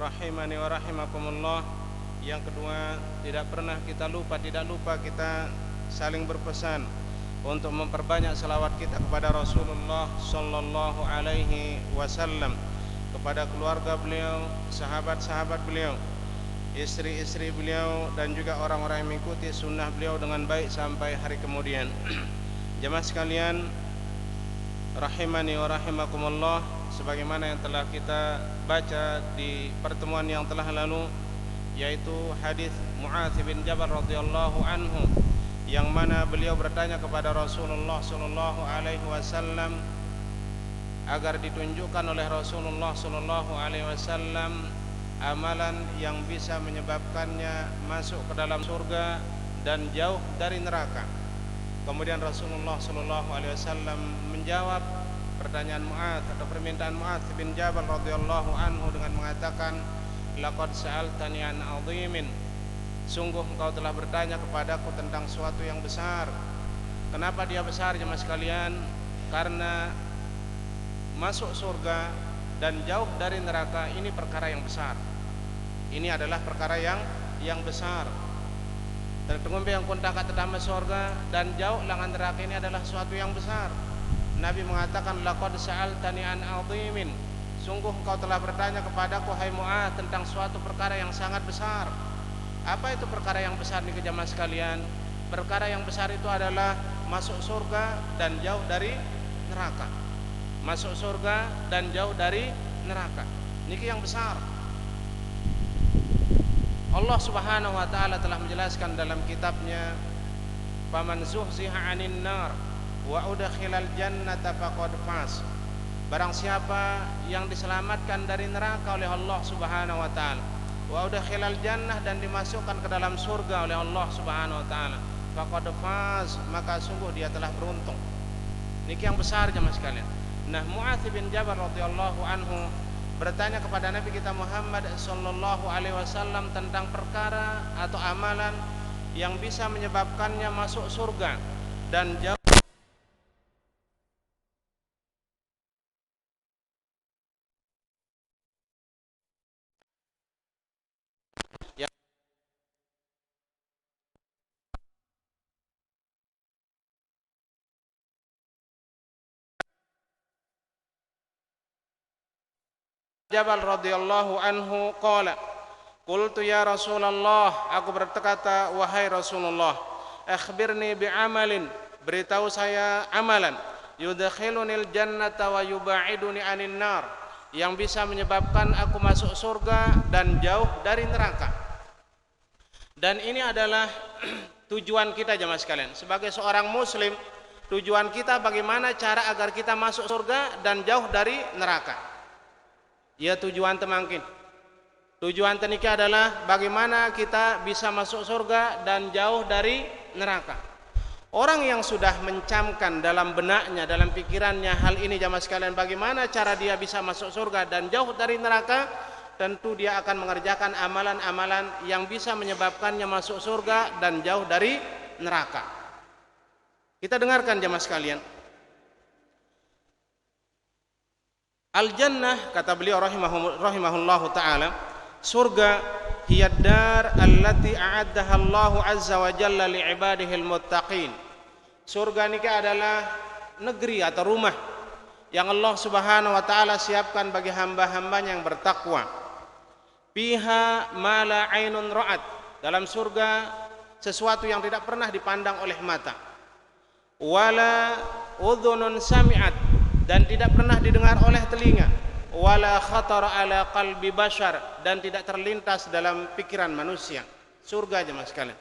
rahimani wa rahimakumullah. Yang kedua, tidak lupa kita saling berpesan untuk memperbanyak selawat kita kepada Rasulullah sallallahu alaihi wasallam, kepada keluarga beliau, sahabat-sahabat beliau, istri-istri beliau, dan juga orang-orang yang mengikuti sunnah beliau dengan baik sampai hari kemudian. Jemaah sekalian rahimani wa rahimakumullah, sebagaimana yang telah kita baca di pertemuan yang telah lalu, yaitu hadis Mu'adz bin Jabal radhiyallahu anhu, yang mana beliau bertanya kepada Rasulullah sallallahu alaihi wasallam agar ditunjukkan oleh Rasulullah sallallahu alaihi wasallam amalan yang bisa menyebabkannya masuk ke dalam surga dan jauh dari neraka. Kemudian Rasulullah sallallahu alaihi wasallam menjawab pertanyaan Mu'adz atau permintaan Mu'adz bin Jabal radhiyallahu anhu dengan mengatakan, laqad sa'altani an 'azimin, sungguh engkau telah bertanya kepadaku tentang suatu yang besar. Kenapa dia besar, jemaah sekalian? Karena masuk surga dan jauh dari neraka ini perkara yang besar. Ini adalah perkara yang besar. Tertunggu yang kuntaka tetama surga dan jauh langan neraka ini adalah suatu yang besar. Nabi mengatakan, laqad sa'altani an 'azimin, sungguh engkau telah bertanya kepadaku hai Mu'adz tentang suatu perkara yang sangat besar. Apa itu perkara yang besar nih jemaah sekalian? Perkara yang besar itu adalah masuk surga dan jauh dari neraka. Masuk surga dan jauh dari neraka. Niki yang besar. Allah Subhanahu wa taala telah menjelaskan dalam kitabnya, "Faman zuhziha 'anil nar wa udkhilal jannata faqad faz." Barang siapa yang diselamatkan dari neraka oleh Allah Subhanahu wa taala, wa udkhilal jannah, dan dimasukkan ke dalam surga oleh Allah Subhanahu wa taala, faqad faz, maka sungguh dia telah beruntung. Niki yang besar jemaah sekalian. Nah, Mu'adz bin Jabal radhiyallahu anhu bertanya kepada Nabi kita Muhammad sallallahu alaihi wasallam tentang perkara atau amalan yang bisa menyebabkannya masuk surga dan jauh Jabal radhiyallahu anhu qala, qultu ya Rasulullah, aku berkata wahai Rasulullah, akhbirni bi'amalin, beritahu saya amalan, yudkhilunil jannata wa yuba'iduni 'anil nar, yang bisa menyebabkan aku masuk surga dan jauh dari neraka. Dan ini adalah tujuan kita jemaah sekalian sebagai seorang muslim. Tujuan kita bagaimana cara agar kita masuk surga dan jauh dari neraka. Ya, tujuan temangkin. Tujuan teniki adalah bagaimana kita bisa masuk surga dan jauh dari neraka. Orang yang sudah mencamkan dalam benaknya, dalam pikirannya hal ini jamaah sekalian, bagaimana cara dia bisa masuk surga dan jauh dari neraka, tentu dia akan mengerjakan amalan-amalan yang bisa menyebabkannya masuk surga dan jauh dari neraka. Kita dengarkan jamaah sekalian. Al-jannah, kata beliau rahimahullahu ta'ala, surga hiya dar allati a'addaha Allahu azza wa jalla li'ibadihil muttaqin. Surga ini adalah negeri atau rumah yang Allah Subhanahu wa ta'ala siapkan bagi hamba-hambanya yang bertakwa. Fiha ma la 'ainun ra'at, dalam surga sesuatu yang tidak pernah dipandang oleh mata, wala udhunun sami'at, dan tidak pernah didengar oleh telinga, wala khatara ala qalbi bashar, dan tidak terlintas dalam pikiran manusia. Surga jemaah sekalian.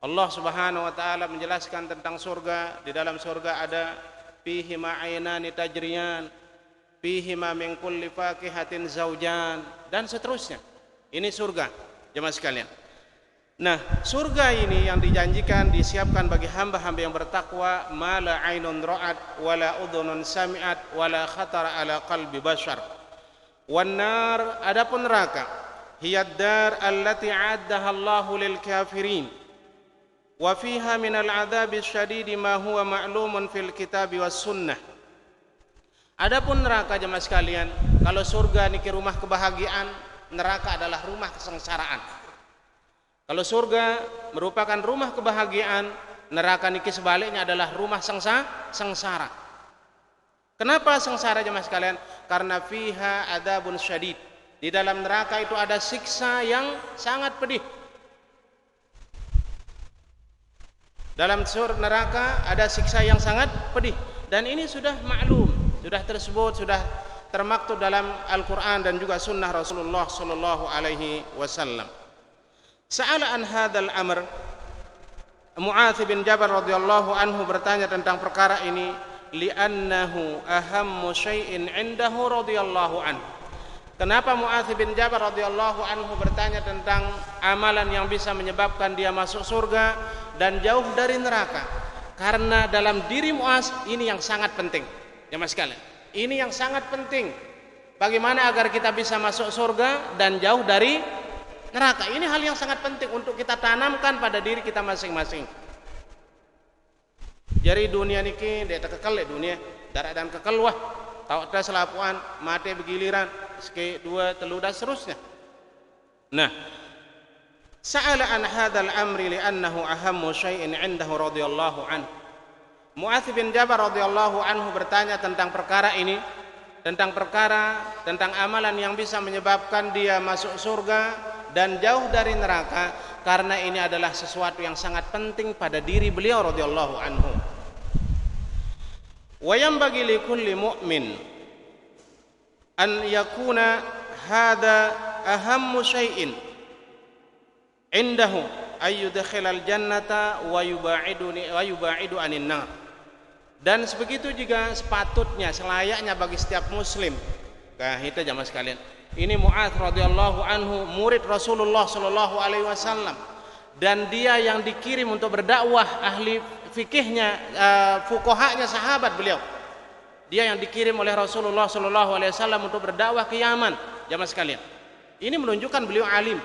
Allah Subhanahu wa taala menjelaskan tentang surga. Di dalam surga ada fihi ma'ainani tajriyan, fihi ma min kulli fakihatin zaujan, dan seterusnya. Ini surga jemaah sekalian. Nah, surga ini yang dijanjikan disiapkan bagi hamba-hamba yang bertakwa, mala ainun ra'at wala udhunun sami'at wala khatara ala qalbi bashar. Wan nar, adapun neraka, hiyad dar allati 'addaha Allahu lil kafirin wa fiha minal 'adzabi syadidi ma huwa ma'lumun fil kitabi was sunnah. Adapun neraka jemaah sekalian, kalau surga niki rumah kebahagiaan, neraka adalah rumah kesengsaraan. Kalau surga merupakan rumah kebahagiaan, neraka niki sebaliknya adalah rumah sengsara. Kenapa sengsara jemaah sekalian? Karena fiha adzabun syadid. Di dalam neraka itu ada siksa yang sangat pedih. Dalam surga neraka ada siksa yang sangat pedih, dan ini sudah maklum, sudah tersebut, sudah termaktub dalam Al-Qur'an dan juga sunnah Rasulullah sallallahu alaihi wasallam. Sa'ala an hadzal amr, Mu'adz bin Jabal radhiyallahu anhu bertanya tentang perkara ini, li'annahu ahammu syai'in 'indahu radhiyallahu anhu. Kenapa Mu'adz bin Jabal radhiyallahu anhu bertanya tentang amalan yang bisa menyebabkan dia masuk surga dan jauh dari neraka? Karena dalam diri Mu'adz ini yang sangat penting. Jemaah sekalian, ini yang sangat penting. Bagaimana agar kita bisa masuk surga dan jauh dari neraka? Ini hal yang sangat penting untuk kita tanamkan pada diri kita masing-masing. Jadi dunia niki dia kekal ya, dunia darat dan kekal wah. Tahu ada selapuan, mati begiliran, seke dua telu dan seterusnya. Nah, sa'ala an hadzal amri li'annahu ahammu syai'in 'indahu radhiyallahu anhu. Mu'adz bin Jabal radhiyallahu anhu bertanya tentang perkara ini, tentang amalan yang bisa menyebabkan dia masuk surga dan jauh dari neraka, karena ini adalah sesuatu yang sangat penting pada diri beliau radhiyallahu anhu. Wa yanbaghi likulli mu'min an yakuna hadha ahammu syai'in indahu ay yudkhilal jannata wa yubaidu anin nar. Dan sebegitu juga sepatutnya, selayaknya bagi setiap muslim. Kita jamaah sekalian, ini Mu'adz radhiyallahu anhu murid Rasulullah sallallahu alaihi wasallam, dan dia yang dikirim untuk berdakwah, ahli fikihnya, fuqahanya sahabat beliau. Dia yang dikirim oleh Rasulullah sallallahu alaihi wasallam untuk berdakwah ke Yaman. Jamaah sekalian, ini menunjukkan beliau alim.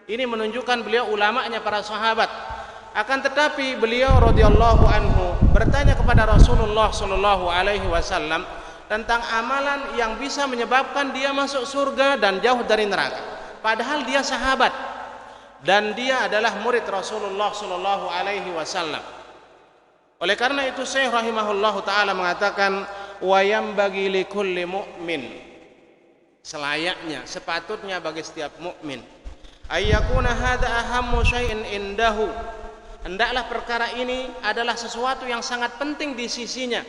Ini menunjukkan beliau ulamanya para sahabat. Akan tetapi beliau radhiyallahu anhu bertanya kepada Rasulullah sallallahu alaihi wasallam tentang amalan yang bisa menyebabkan dia masuk surga dan jauh dari neraka. Padahal dia sahabat dan dia adalah murid Rasulullah sallallahu alaihi wasallam. Oleh karena itu Syekh rahimahullahu taala mengatakan, wa yanbaghi likulli mu'min, selayaknya, sepatutnya bagi setiap mukmin, ayyakuna hadza ahammu syai'in indahu, hendaklah perkara ini adalah sesuatu yang sangat penting di sisinya.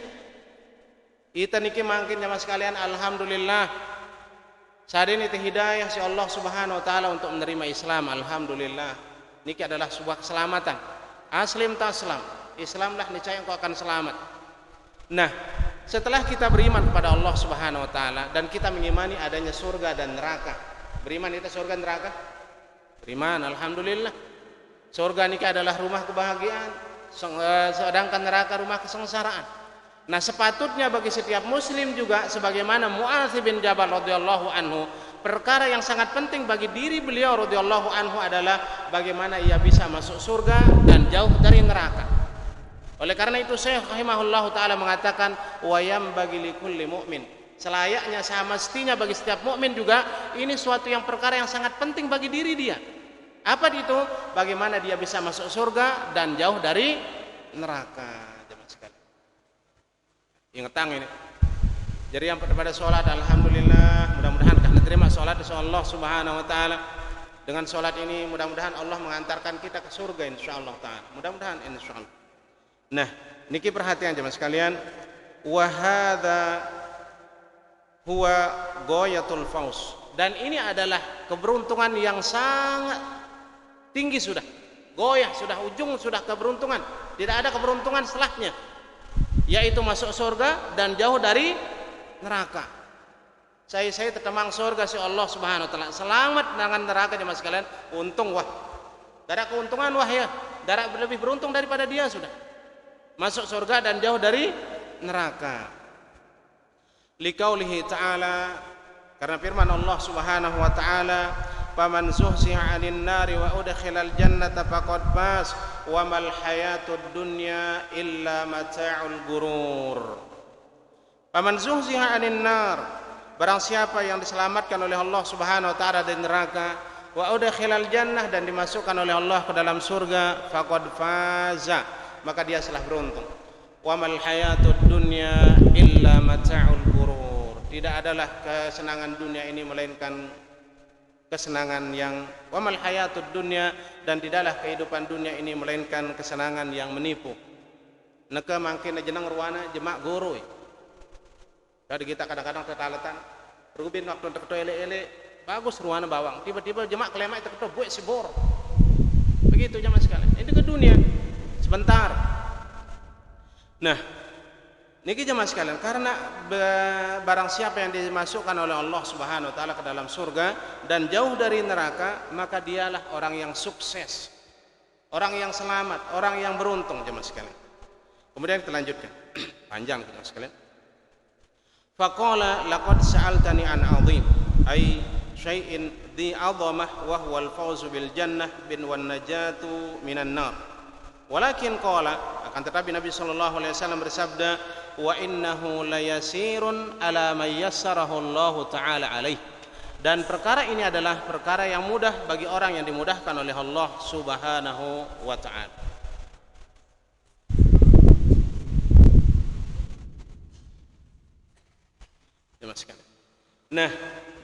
Kita niki mangkin jamaah sekalian, alhamdulillah saat ini hidayah si Allah subhanahu wa ta'ala untuk menerima Islam. Alhamdulillah, niki adalah sebuah keselamatan. Aslim taslam, Islamlah niscaya engkau akan selamat. Nah, setelah kita beriman kepada Allah subhanahu wa ta'ala dan kita mengimani adanya surga dan neraka, beriman kita surga dan neraka, beriman, alhamdulillah. Surga niki adalah rumah kebahagiaan, sedangkan neraka rumah kesengsaraan. Nah, sepatutnya bagi setiap muslim juga sebagaimana Mu'adz bin Jabal radhiyallahu anhu, perkara yang sangat penting bagi diri beliau radhiyallahu anhu adalah bagaimana ia bisa masuk surga dan jauh dari neraka. Oleh karena itu Syekh rahimahullahu taala mengatakan, wa yanbaghi likulli mu'min, selayaknya, semestinya bagi setiap mukmin juga ini suatu yang perkara yang sangat penting bagi diri dia. Apa itu? Bagaimana dia bisa masuk surga dan jauh dari neraka. Ingatang ini. Jadi yang pada sholat, alhamdulillah, mudah-mudahan karena terima sholat insya Allah subhanahu wa ta'ala. Dengan sholat ini mudah-mudahan Allah mengantarkan kita ke surga insyaallah ta'ala. Mudah-mudahan insyaallah. Nah, niki perhatian jemaah sekalian, wa hadza huwa ghayatul fauz. Dan ini adalah keberuntungan yang sangat tinggi sudah. Goyah sudah, ujung sudah keberuntungan. Tidak ada keberuntungan setelahnya, yaitu masuk surga dan jauh dari neraka. Saya tertemang surga si Allah subhanahu wa ta'ala, selamat dengan neraka jemaah sekalian. Untung wah, tidak ada keuntungan wah ya, tidak lebih beruntung daripada dia sudah masuk surga dan jauh dari neraka. Liqaulihi ta'ala, karena firman Allah subhanahu wa ta'ala, faman zuhziha 'anil nari wa udkhilal jannata faqad faz wa mal hayatud dunya illa mata'ul gurur. Faman zuhziha 'anil nar, barang siapa yang diselamatkan oleh Allah Subhanahu wa taala dari neraka, wa udkhilal jannah, dan dimasukkan oleh Allah ke dalam surga, faqad faza, maka dia telah beruntung. Wa mal hayatud dunya illa mata'ul ghurur. Tidak adalah kesenangan dunia ini melainkan kesenangan yang wa mal hayatud dunya, dan tidaklah kehidupan dunia ini melainkan kesenangan yang menipu. Neka mangkin jeneng ruana jemak guru. Jadi kita kadang-kadang tetaletan rubin waktu terketo ele-ele bagus ruana bawang, tiba-tiba jemak kelemak terketo buat sibor. Begitu jemaah sekalian. Ini ke dunia sebentar. Nah, niki jemaah sekalian, karena barang siapa yang dimasukkan oleh Allah Subhanahu wa taala ke dalam surga dan jauh dari neraka, maka dialah orang yang sukses, orang yang selamat, orang yang beruntung jemaah sekalian. Kemudian kita lanjutkan. Panjang jemaah sekalian. Faqala laqad sa'altani an 'azim ay syai'in dhi 'azamah wa huwa al-fawzu bil jannah bin wan najatu minan nar. Walakin qala, akan tetapi Nabi sallallahu alaihi wasallam bersabda, wa innahu layasirun ala may yassarahu Allah taala alaih. Dan perkara ini adalah perkara yang mudah bagi orang yang dimudahkan oleh Allah Subhanahu wa taala. Nah,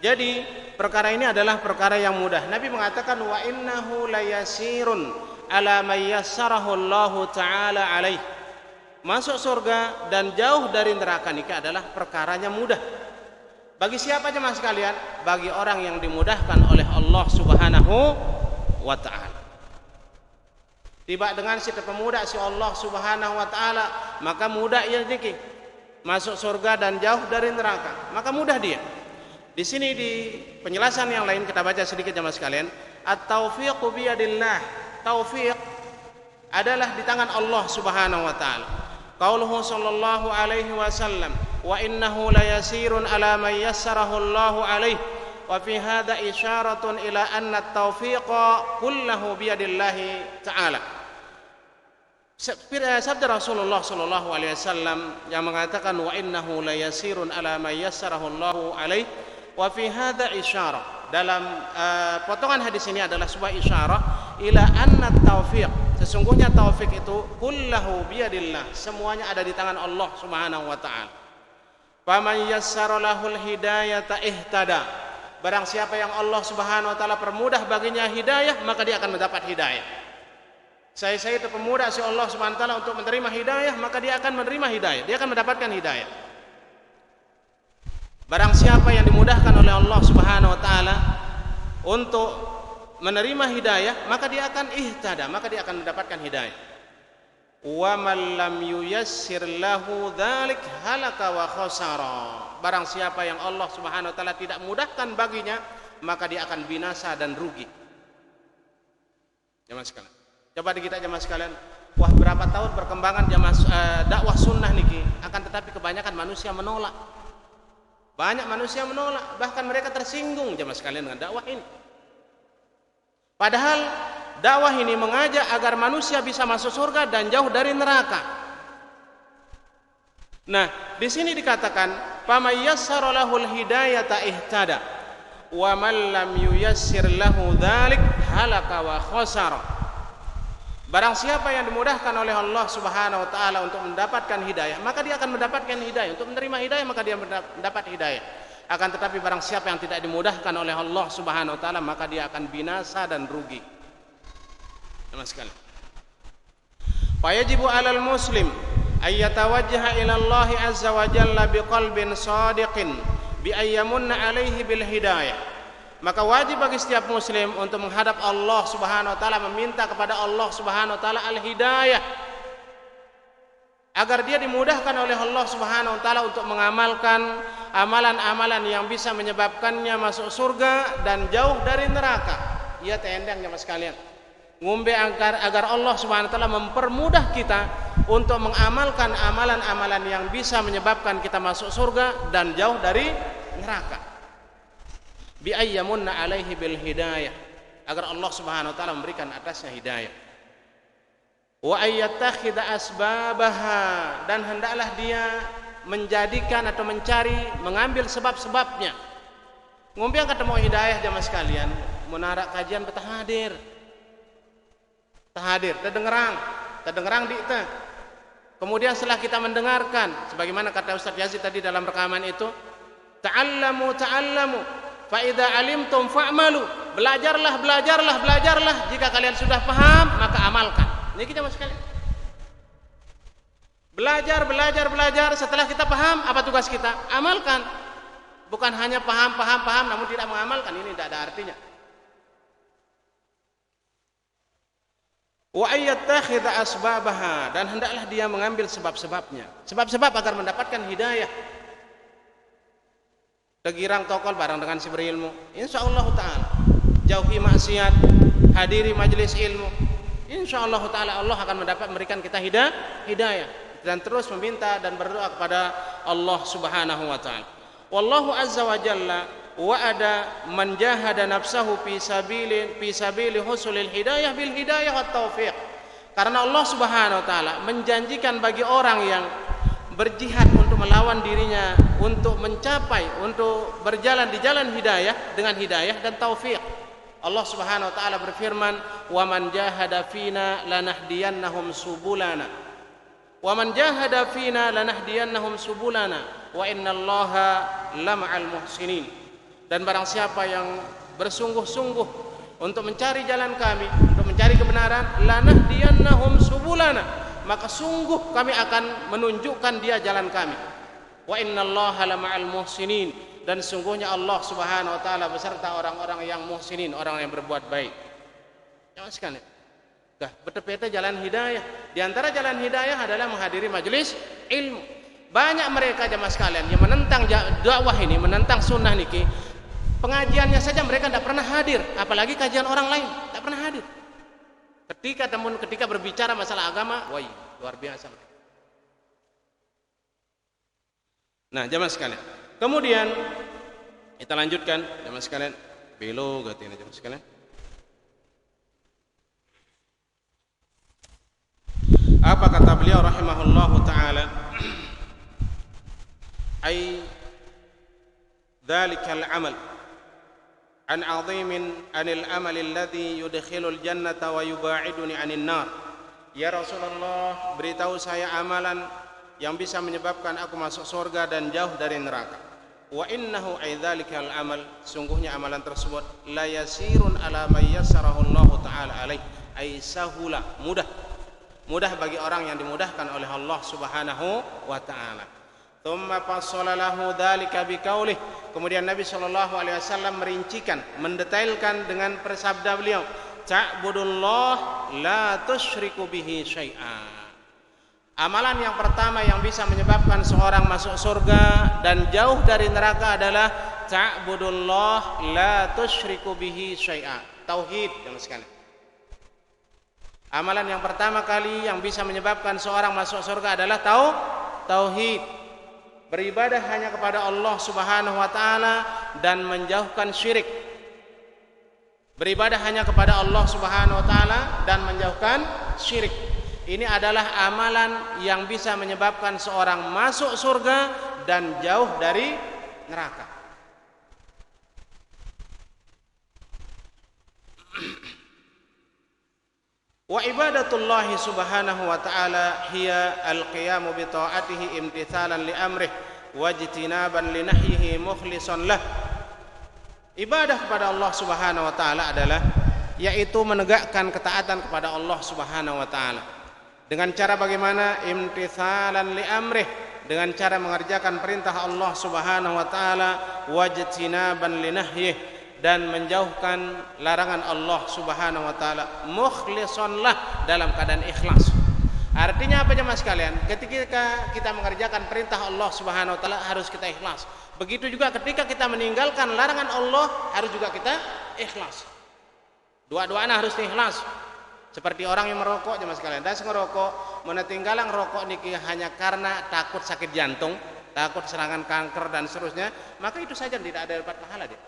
jadi perkara ini adalah perkara yang mudah. Nabi mengatakan wa innahu layasirun ala may yassarahu Allah taala alaih. Masuk surga dan jauh dari neraka nikah adalah perkaranya mudah. Bagi siapa jemaah sekalian? Bagi orang yang dimudahkan oleh Allah Subhanahu wa taala. Tiba dengan si pemuda si Allah Subhanahu wa taala, maka mudah ia niki masuk surga dan jauh dari neraka. Maka mudah dia. Di sini di penjelasan yang lain kita baca sedikit jemaah sekalian. At-taufiqu biyadillah. Taufik adalah di tangan Allah Subhanahu wa taala. Qauluhu sallallahu alaihi wasallam, wa innahu layasirun ala may yassarahu Allahu alaihi. Wa fi hadha isyaratun ila anna at-taufiqa kullahu biyadillahi ta'ala. Sabda Rasulullah sallallahu alaihi wasallam yang mengatakan wa innahu layasirun ala may yassarahu Allahu alaihi. Wa fi hadha isyarah. Dalam potongan hadis ini adalah sebuah isyarah ila anna taufiq, sesungguhnya taufik itu kullahu biyadillah, semuanya ada di tangan Allah Subhanahu wa taala. Faman yassara lahul hidayata ihtada, barang siapa yang Allah Subhanahu wa taala permudah baginya hidayah, maka dia akan mendapat hidayah. Saya itu pemuda si Allah Subhanahu wa taala untuk menerima hidayah, maka dia akan menerima hidayah, dia akan mendapatkan hidayah. Barang siapa yang dimudahkan oleh Allah Subhanahu wa taala untuk menerima hidayah, maka dia akan ihtada, maka dia akan mendapatkan hidayah. Wa man lam yuyassir lahu dzalik halaka wa khasara. Barang siapa yang Allah Subhanahu wa taala tidak mudahkan baginya, maka dia akan binasa dan rugi. Jemaah sekalian, coba kita jemaah sekalian, wah berapa tahun perkembangan dakwah sunnah niki, akan tetapi kebanyakan manusia menolak. Banyak manusia menolak, bahkan mereka tersinggung jemaah sekalian dengan dakwah ini. Padahal dakwah ini mengajak agar manusia bisa masuk surga dan jauh dari neraka. Nah, di sini dikatakan, "Faman yassara lahul hidayata ihtada, wa man lam yuyassir lahu dzalik halaka wa khasara." Barang siapa yang dimudahkan oleh Allah Subhanahu wa taala untuk mendapatkan hidayah, maka dia akan mendapatkan hidayah. Untuk menerima hidayah, maka dia mendapat hidayah. Akan tetapi barang siapa yang tidak dimudahkan oleh Allah Subhanahu wa taala, maka dia akan binasa dan rugi. Sama sekali. Fa yajibu 'alal muslim ay yatawajjaha ila Allah azza wa jalla biqalbin shadiqin bi ayyamunna 'alaihi bil hidayah. Maka wajib bagi setiap muslim untuk menghadap Allah Subhanahu wa taala, meminta kepada Allah Subhanahu wa taala al-hidayah, agar dia dimudahkan oleh Allah Subhanahu wa taala untuk mengamalkan amalan-amalan yang bisa menyebabkannya masuk surga dan jauh dari neraka. Ya tendang jemaah sekalian. Ngombe agar Allah Subhanahu wa taala mempermudah kita untuk mengamalkan amalan-amalan yang bisa menyebabkan kita masuk surga dan jauh dari neraka. Bi ayyamunna alaihi bil hidayah, agar Allah Subhanahu wa taala memberikan atasnya hidayah. Wa ayyattakhidha asbabaha, dan hendaklah dia menjadikan atau mengambil sebab-sebabnya. Ngompiang ketemu hidayah jamaah sekalian, menarak kajian betah hadir, terdengerang di kita. Kemudian setelah kita mendengarkan, sebagaimana kata Ustaz Yazid tadi dalam rekaman itu, ta'allamu fa idza alimtum fa'malu. Belajarlah. Jika kalian sudah paham, maka amalkan. Ini kita jamaah sekalian. Belajar. Setelah kita paham, apa tugas kita? Amalkan. Bukan hanya paham namun tidak mengamalkan, ini tidak ada artinya. Wa ayyattakhidha asbabaha, dan hendaklah dia mengambil sebab-sebabnya. Sebab-sebab agar mendapatkan hidayah. Tegirang tokol bareng dengan si berilmu, insyaallah taala. Jauhi maksiat, hadiri majelis ilmu. Insyaallah taala Allah akan memberikan kita hidayah, dan terus meminta dan berdoa kepada Allah Subhanahu wa taala. Wallahu azza wa jalla wa'ada man jahada nafsahu fi sabili husulil hidayah bil hidayah wat taufiq. Karena Allah Subhanahu wa taala menjanjikan bagi orang yang berjihad untuk melawan dirinya untuk berjalan di jalan hidayah dengan hidayah dan taufik. Allah Subhanahu wa taala berfirman, "Wa man jahada fina lanahdiyannahum subulana." Wa man jahada fina lanahdiyannahum subulana wa innallaha lama'al muhsinin. Dan barang siapa yang bersungguh-sungguh untuk mencari jalan kami, untuk mencari kebenaran, lanahdiyannahum subulana, maka sungguh kami akan menunjukkan dia jalan kami. Wa innallaha lama'al muhsinin, dan sungguhnya Allah Subhanahu wa taala beserta orang-orang yang muhsinin, orang yang berbuat baik. Jangan sekali. Betepeta jalan hidayah. Di antara jalan hidayah adalah menghadiri majelis ilmu. Banyak mereka jamaah sekalian yang menentang dakwah ini, menentang sunnah niki. Pengajiannya saja mereka tidak pernah hadir, apalagi kajian orang lain, tidak pernah hadir. Ketika berbicara masalah agama, wah, luar biasa. Nah, jamaah sekalian. Kemudian kita lanjutkan jamaah sekalian. Belo gatina jamaah sekalian. Apa kata beliau rahimahullahu taala? Ai dzalikal amal an 'azimin anil amal alladhi yudkhilul jannata wa yuba'iduni 'anil nar. Ya Rasulullah, beritahu saya amalan yang bisa menyebabkan aku masuk surga dan jauh dari neraka. Wa innahu ai dzalikal amal, sungguhnya amalan tersebut la yasirun ala may yassarahu Allah taala alaih, ai sahula, mudah bagi orang yang dimudahkan oleh Allah Subhanahu wa taala. Tsumma fassala lahu dzalika biqaulih. Kemudian Nabi sallallahu alaihi wasallam merincikan, mendetailkan dengan bersabda beliau, ta'budullah la tusyriku bihi syai'a. Amalan yang pertama yang bisa menyebabkan seorang masuk surga dan jauh dari neraka adalah ta'budullah la tusyriku bihi syai'a. Tauhid, teman sekalian. Amalan yang pertama kali yang bisa menyebabkan seorang masuk surga adalah tauhid. Beribadah hanya kepada Allah Subhanahu wa taala dan menjauhkan syirik. Beribadah hanya kepada Allah Subhanahu wa taala dan menjauhkan syirik. Ini adalah amalan yang bisa menyebabkan seorang masuk surga dan jauh dari neraka. Wa ibadatullahi subhanahu wa ta'ala hiya al-qiyamu bi ta'atihi imtithalan li amrih wa ijtinaban li nahyihi mukhlishan lah. Ibadah kepada Allah Subhanahu wa taala adalah yaitu menegakkan ketaatan kepada Allah Subhanahu wa taala. Dengan cara bagaimana? Imtithalan li amrih, dengan cara mengerjakan perintah Allah Subhanahu wa taala, wajtinaban li nahyihi, dan menjauhkan larangan Allah Subhanahu wa taala, mukhlishan lah, dalam keadaan ikhlas. Artinya apa jemaah sekalian? Ketika kita mengerjakan perintah Allah Subhanahu wa taala harus kita ikhlas. Begitu juga ketika kita meninggalkan larangan Allah harus juga kita ikhlas. Dua-duanya harus ikhlas. Seperti orang yang merokok jemaah sekalian, das ngerokok, menetinggalan rokok niki hanya karena takut sakit jantung, takut serangan kanker dan seterusnya, maka itu saja tidak ada dapat pahala dia.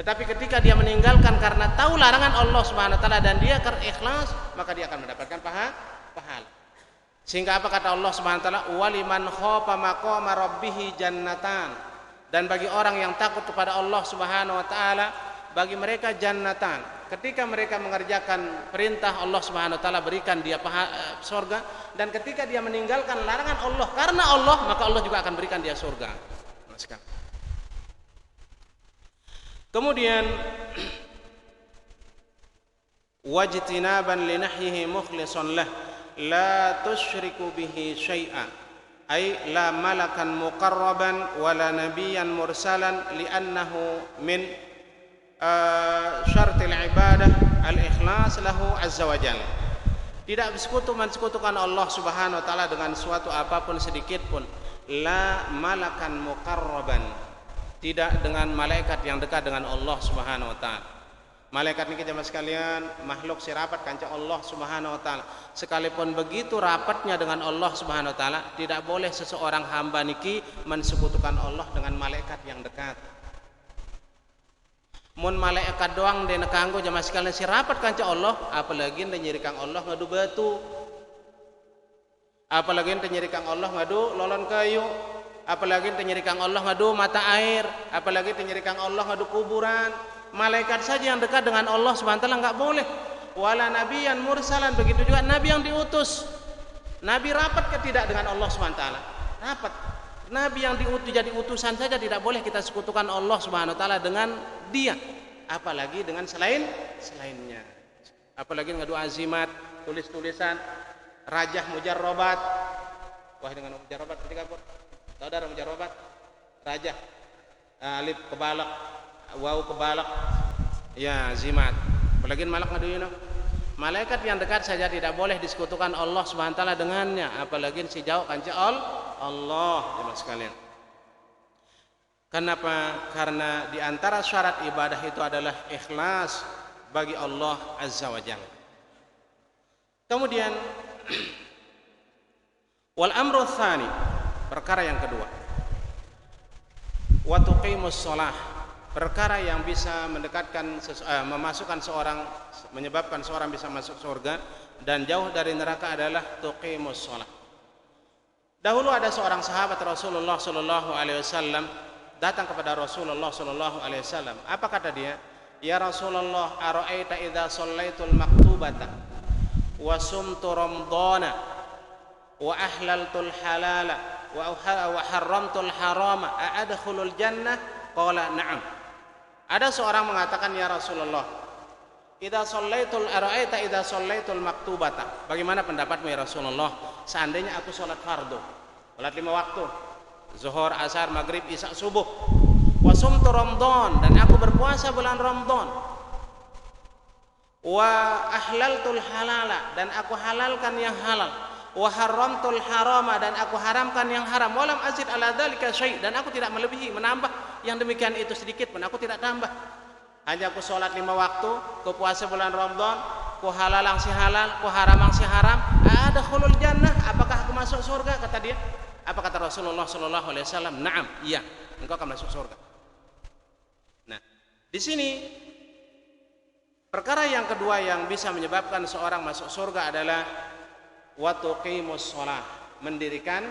Tetapi ketika dia meninggalkan karena tahu larangan Allah Subhanahu wa taala dan dia ikhlas, maka dia akan mendapatkan pahala. Sehingga apa kata Allah Subhanahu wa taala, waliman khafa maqama rabbih jannatan. Dan bagi orang yang takut kepada Allah Subhanahu wa taala, bagi mereka jannatan. Ketika mereka mengerjakan perintah Allah Subhanahu wa taala, berikan dia surga, dan ketika dia meninggalkan larangan Allah karena Allah, maka Allah juga akan berikan dia surga. Kemudian wajtinaban linahyihi mukhlishan lah la tusyriku bihi syai'a, ay la malakan muqarraban wala nabiyyan mursalan li'annahu min syartil ibadah al-ikhlas lahu azza wa jalla. Tidak mensekutukan Allah Subhanahu wa taala dengan suatu apapun sedikit pun. La malakan muqarraban, tidak dengan malaikat yang dekat dengan Allah Subhanahu wa taala. Malaikat ini jemaah sekalian makhluk si rapat kanca Allah Subhanahu wa taala. Sekalipun begitu rapatnya dengan Allah Subhanahu wa taala, tidak boleh seseorang hamba niki mensekutukan Allah dengan malaikat yang dekat. Mun malaikat doang dene kanggo jemaah sekalian si rapat kanca Allah, apalagi nyeri kang Allah ngadu batu. Apalagi nyeri kang Allah ngadu lolon kayu. Apalagi nyeri kang Allah ngadu mata air. Apalagi nyeri kang Allah ngadu kuburan. Malaikat saja yang dekat dengan Allah Subhanahu wa taala enggak boleh. Wala nabiyyan mursalan, begitu juga nabi yang diutus. Nabi rapat ke tidak dengan Allah Subhanahu wa taala? Rapat. Nabi yang diutus jadi utusan saja tidak boleh kita sekutukan Allah Subhanahu wa taala dengan dia. Apalagi dengan selainnya. Apalagi ngadu azimat, tulis-tulisan, rajah mujarrabat. Wah, dengan mujarrabat ketika tahu ada mujarrabat? Rajah. Alif kebalak, waw kebalak, ya zimat. Apalagi malak ngadu malaikat yang dekat saja tidak boleh disekutukan Allah Subhanahu wa taala dengannya, apalagi si jauh kanca Allah jemaah sekalian. Kenapa? Karena di antara syarat ibadah itu adalah ikhlas bagi Allah Azza wa Jalla. Kemudian wal amru tsani, perkara yang kedua, wa tuqimus shalah, perkara yang bisa mendekatkan memasukkan seorang, menyebabkan seorang bisa masuk surga dan jauh dari neraka adalah tuqimus shalah. Dahulu ada seorang sahabat Rasulullah sallallahu alaihi wasallam datang kepada Rasulullah sallallahu alaihi wasallam. Apa kata dia? Ya Rasulullah, ara'aita idza shallaitul maktubata wa sumtu ramadhana wa ahlaltul halala wa haramtul harama a'adkhulul jannah? Qala na'am. Ada seorang mengatakan, ya Rasulullah, ara'aita idza shallaitul maktubata, bagaimana pendapatmu ya Rasulullah seandainya aku sholat fardu, sholat 5 waktu, zuhur, asar, maghrib, isya, subuh, wa sumtu ramadan, dan aku berpuasa bulan Ramadan, wa ahlaltul halala, dan aku halalkan yang halal, wa haramtul harama, dan aku haramkan yang haram, walam azid ala dzalika syai', dan aku tidak melebihi menambah yang demikian itu sedikit pun, aku tidak tambah. Hanya aku sholat 5 waktu, ku puasa bulan Ramadan, ku halalang si halal, ku haramang si haram, adkhulul jannah, apakah aku masuk surga? Kata dia. Apa kata Rasulullah sallallahu alaihi wasallam? Naam, iya, engkau akan masuk surga. Nah, di sini perkara yang kedua yang bisa menyebabkan seorang masuk surga adalah wa tuqimus shalah, mendirikan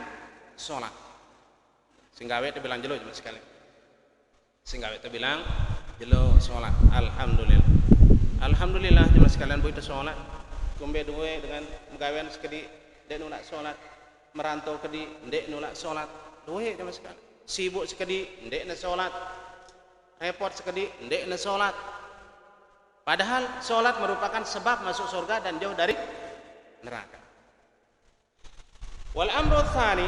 salat. Singgawe itu bilang jelo cuma sekali. Singgawe itu bilang jelo salat. Alhamdulillah. Alhamdulillah jemaah sekalian bu itu salat. Kumbe duwe dengan mgawean sekedi dek nulak salat. Merantau kedi ndek nulak salat. Duwe jemaah sekalian. Sibuk sekedi ndek na salat. Repot sekedi ndek na salat. Padahal salat merupakan sebab masuk surga dan jauh dari neraka. Wal amru tsani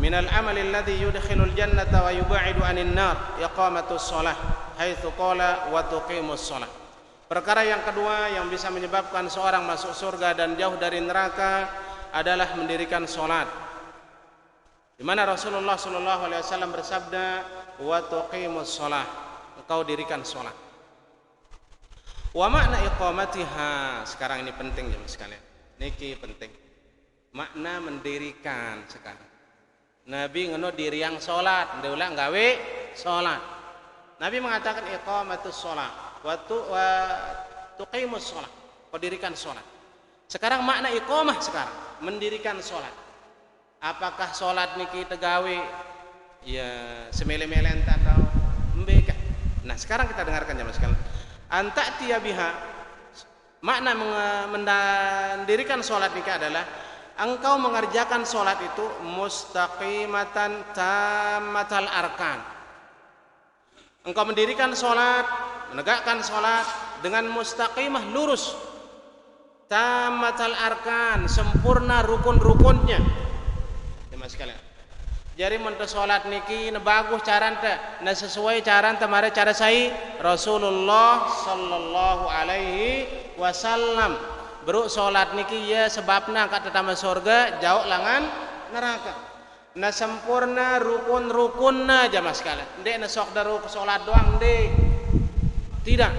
min al amali alladhi yudkhilul jannata wa yub'idu 'anil nar iqamatus shalah haitsu qala wa tuqimus shalah. Perkara yang kedua yang bisa menyebabkan seorang masuk surga dan jauh dari neraka adalah mendirikan salat. Di mana Rasulullah sallallahu alaihi wasallam bersabda, wa tuqimus shalah, engkau dirikan salat. Wa makna iqamatiha, sekarang ini penting jemaah sekalian. Niki penting. Makna mendirikan sekarang. Nabi ngono diriang salat, ndeulah gawe salat. Nabi mengatakan iqamatus shalah wa tuqimus shalah, kau dirikan salat. Sekarang makna iqamah sekarang, mendirikan salat. Apakah salat niki tegawe ya semele-melen atau embeka? Nah, sekarang kita dengarkan jamaah sekalian. Anta'tiya biha, makna mendirikan salat niki adalah engkau mengerjakan salat itu mustaqimatan tammatal arkan. Engkau mendirikan salat, menegakkan salat dengan mustaqimah, lurus, tammatal arkan, sempurna rukun-rukunnya. Jemaah sekalian, jadi mun salat niki na bagus caranta, na sesuai caranta mare cara sai Rasulullah sallallahu alaihi wasallam. Bro salat niki ya sebabna ka tatama surga, jauh langan neraka. Na sempurna rukun-rukunna jamaah sekalian. Ndek na sok daru salat doang ndek. Tidak.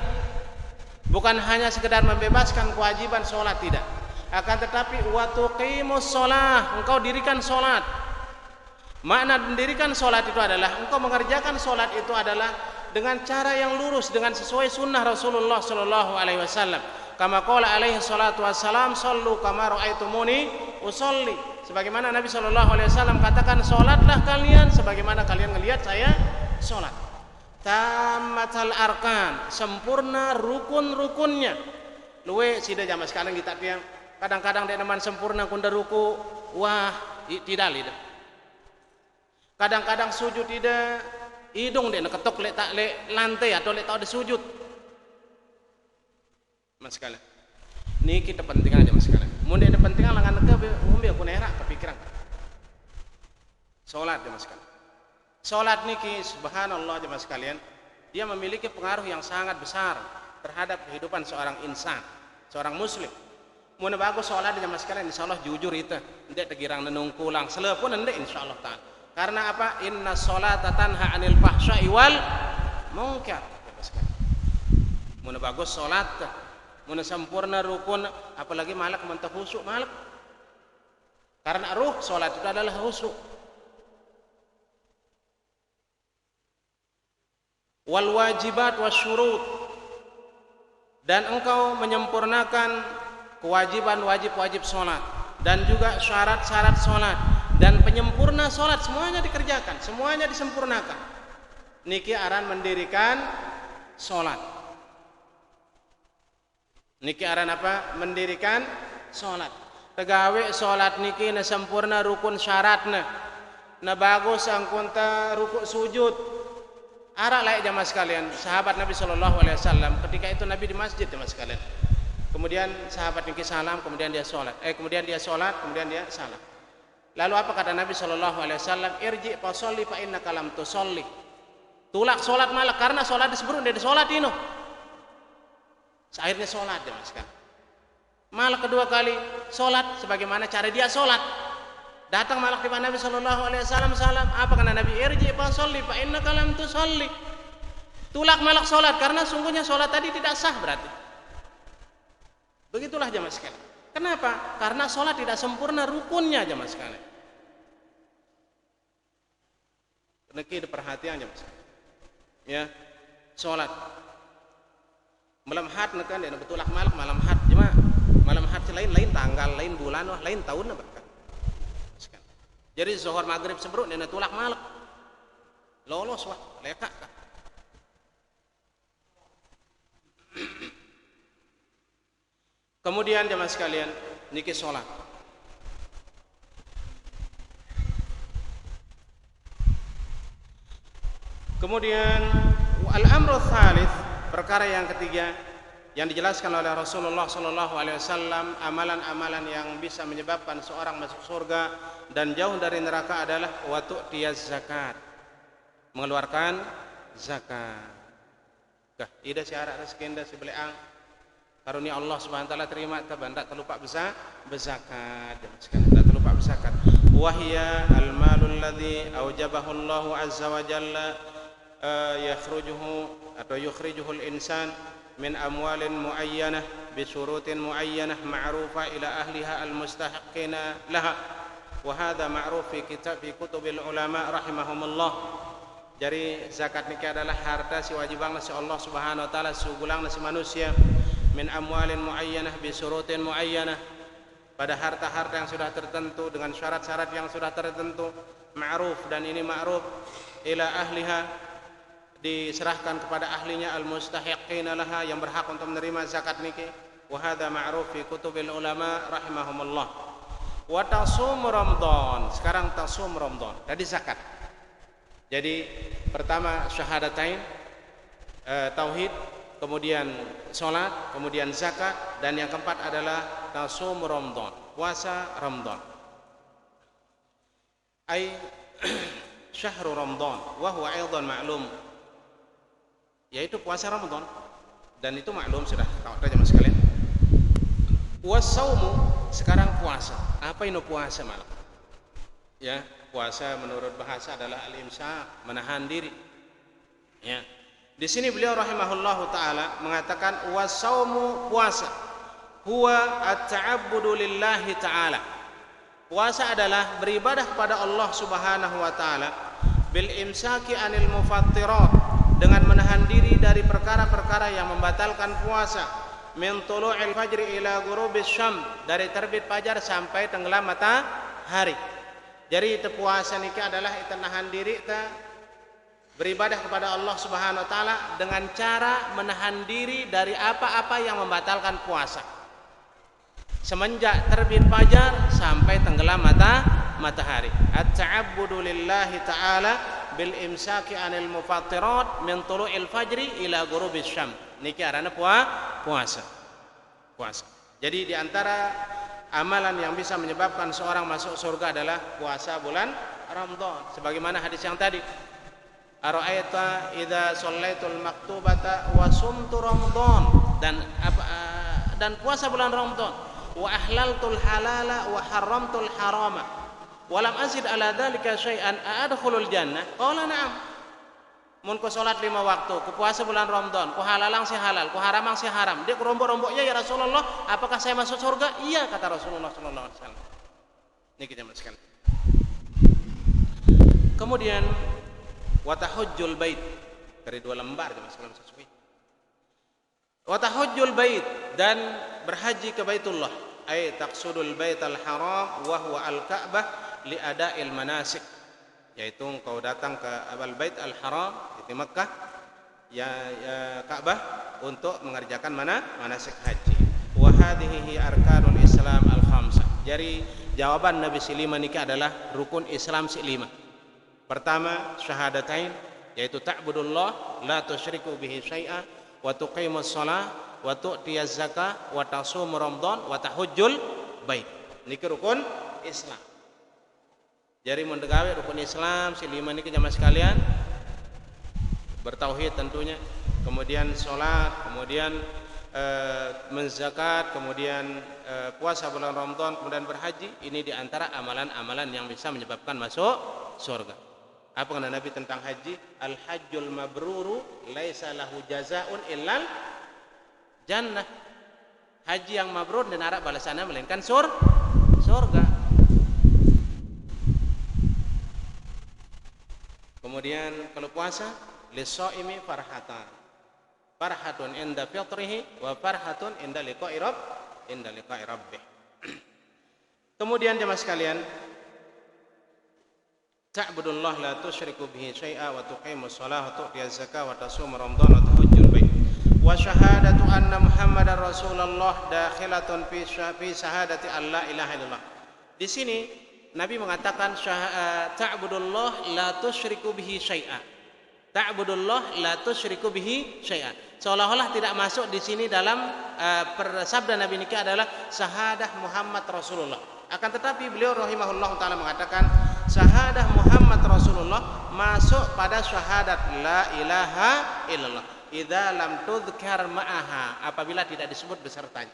Bukan hanya sekedar membebaskan kewajiban salat, tidak. Akan tetapi wa tuqimus shalah, engkau dirikan salat. Makna mendirikan salat itu adalah engkau mengerjakan salat itu adalah dengan cara yang lurus, dengan sesuai sunnah Rasulullah sallallahu alaihi wasallam. Kama qala alaihi salatu wassalam, sallu kama raaitumuni usolli. Sebagaimana Nabi sallallahu alaihi wasallam katakan, salatlah kalian sebagaimana kalian melihat saya salat. Tammatal arkan, sempurna rukun-rukunnya. Luwe sida jamaah sekalian kita tiang kadang-kadang dia teman sempurna kunda ruku, wah tidak lidah. Kadang-kadang sujud tidak, hidung dia ketok letak le lantai atau letak ada sujud. Mas sekalian, ini kita pentingnya aja mas sekalian. Mungkin ada pentingnya langan ke umbi aku nerak kepikiran. Salat ya mas sekalian. Salat niki subhanallah jemaah sekalian, dia memiliki pengaruh yang sangat besar terhadap kehidupan seorang insan, seorang muslim. Mun bagus salat jemaah sekalian, insyaallah jujur itu, ndek tegirang nenungkulang selepun ndek insyaallah taala. Karena apa? Inna sholata tanha 'anil fahsya'i wal munkar. Mun bagus salat, mun sempurna rukun, apalagi malak mentah khusyuk malak. Karena ruh salat itu adalah khusyuk. Wal wajibat wasyurut, dan engkau menyempurnakan kewajiban wajib salat dan juga syarat-syarat salat dan penyempurna salat, semuanya dikerjakan, semuanya disempurnakan. Niki aran mendirikan salat. Niki aran apa? Mendirikan salat. Tegawe salat niki na sempurna rukun syaratna, na bagus angkunta rukuk sujud. Arak layak jamaah sekalian, sahabat Nabi sallallahu alaihi wasallam ketika itu Nabi di masjid jamaah sekalian. Kemudian sahabat niki salam, kemudian dia salat. Kemudian dia salat, kemudian dia salam. Lalu apa kata Nabi sallallahu alaihi wasallam? Irji fa sholli fa innaka lam tusolli. Tulak salat malah karena salat disebut dia salat ini. Akhirnya salat jamaah sekalian. Malah kedua kali salat sebagaimana cara dia salat. Datang malak di Nabi sallallahu alaihi wasallam salam. Apa kata Nabi? Irji fa sholli fa innaka lam tusolli. Tulak malak salat karena sungguhnya salat tadi tidak sah berarti. Begitulah jamaah sekalian. Kenapa? Karena salat tidak sempurna rukunnya jamaah sekalian. Niki perhatian jamaah sekalian. Ya, salat. Malam had nekan dia betulak malak malam had jemaah. Malam had lain tanggal, lain bulan, wah lain tahun bahkan. Jadi zuhur maghrib sebruk dia tulak malak. Lolos wah, lekak. Kemudian jemaah sekalian, niki salat. Kemudian al-amru tsalits, perkara yang ketiga yang dijelaskan oleh Rasulullah sallallahu alaihi wasallam, amalan-amalan yang bisa menyebabkan seorang masuk surga dan jauh dari neraka adalah wa tu'tiyaz zakat, mengeluarkan zakat. Kah ida syarat rezekinda sebeleang karunia Allah Subhanahu wa taala terima tabandak terlupa berzakat, tak terlupa berzakat. Wa hiya al-malul ladzi aujabahu Allah azza wa jalla yukhrijuhu al-insan min amwalin muayyanah bi syurutin muayyanah ma'rufa ila ahliha al-mustahiqina laha, wa hadha ma'ruf fi kutubil ulama rahimahumullah. Jadi zakat niki adalah harta si wajibang nasi Allah Subhanahu wa taala sugulang nasi manusia min amwalin muayyanah bi syurutin muayyanah, pada harta-harta yang sudah tertentu dengan syarat-syarat yang sudah tertentu, ma'ruf, dan ini ma'ruf ila ahliha, diserahkan kepada ahlinya, al-mustahiqina laha, yang berhak untuk menerima zakat niki. Wa hadza ma'ruf fi kutubil ulama rahimahumullah. Wa tasum Ramadan, sekarang tasum Ramadan, tadi zakat. Jadi pertama syahadatain, tauhid, kemudian salat, kemudian zakat, dan yang keempat adalah tasum Ramadan, puasa Ramadan. Ai syahrul Ramadan wa huwa aidan ma'lum, yaitu puasa Ramadan, dan itu maklum sudah tahu saja Mas sekalian. Wasaumu, sekarang puasa. Apa itu puasa malam? Ya, puasa menurut bahasa adalah al-imsak, menahan diri. Ya. Di sini beliau rahimahullahu taala mengatakan wasaumu, puasa, huwa at-ta'abbudu lillahi taala. Puasa adalah beribadah kepada Allah Subhanahu wa taala bil imsaki anil mufattirat, dengan menahan diri dari perkara-perkara yang membatalkan puasa, min tulu'il fajri ila ghurubis syam, dari terbit fajar sampai tenggelam matahari. Jadi itu puasa niki adalah itu nahan diri kita beribadah kepada Allah Subhanahu wa taala dengan cara menahan diri dari apa-apa yang membatalkan puasa, semenjak terbit fajar sampai tenggelam matahari. At-ta'abbudu lillahi ta'ala bil imsaki anil mufattirat min tulu'il fajri ila ghurubis syam. Niki arana puasa. Jadi di antara amalan yang bisa menyebabkan seorang masuk surga adalah puasa bulan Ramadan. Sebagaimana hadis yang tadi, ara'aita idza shallaitul maktubata wa sumtu Ramadan, dan puasa bulan Ramadan, wa ahlaltul halala wa haramtul harama wa lam azid ala dzalika syai'an a'adkhulul jannah. Qala na'am. Mun ku salat 5 waktu, ku puasa bulan Ramadan, ku halalang si halal, ku haramang si haram. Dia kerombok-romboknya, ya Rasulullah, apakah saya masuk surga? Iya, kata Rasulullah sallallahu alaihi wasallam. Niki jamaah sekalian. Kemudian wa tahujjul bait, dari 2 lembar jamaah sekalian sesuai. Wa tahujjul bait, dan berhaji ke Baitullah, ay taqsudul baital haram wa huwa al-Ka'bah li ada'il manasik, yaitu engkau datang ke Bait al-Haram di Mekah, ya Ka'bah, untuk mengerjakan manasik haji. Wa hadhihi arkanul Islam al-khamsah. Jadi jawaban Nabi silima niki adalah rukun Islam silima. Pertama syahadatain, yaitu ta'budullah la tusyriku bihi syai'a wa tuqimus shalah wa tu'tiyaz zakah wa tasum Ramadan wa tahujjul bait. Niki rukun Islam. Jadi mendegawe rukun Islam silima niki jamaah sekalian, bertauhid tentunya, kemudian sholat, kemudian menzakat, kemudian puasa bulan Ramadan, kemudian berhaji. Ini diantara amalan-amalan yang bisa menyebabkan masuk surga. Apa kata Nabi tentang haji? Al-hajjul mabruru laisa lahu jazaa'un illal jannah. Haji yang mabrur dan arah balasannya melainkan surga. Kemudian kalau puasa, lis-shaimi farhatun inda fitrihi wa farhatun inda liqa'i rabbih. Kemudian jemaah sekalian, ta'budullah la tusyriku bihi syai'a wa tuqimus shalah wa tu'tiyaz zakah wa tasum Ramadan wa tahujjul bait. Wa syahadatu anna Muhammadar Rasulullah dakhilatun fi syahadati alla ilaha illallah. Di sini Nabi mengatakan ta'budullah la tusyriku bihi syai'a. Ta'budullah la tusyriku bihi syai'a. Seolah-olah tidak masuk di sini dalam sabda Nabi niki adalah syahadah Muhammad Rasulullah. Akan tetapi beliau rahimahullah taala mengatakan syahadah Muhammad Rasulullah masuk pada syahadat la ilaha illallah idza lam tudhkar ma'aha, apabila tidak disebut besertanya.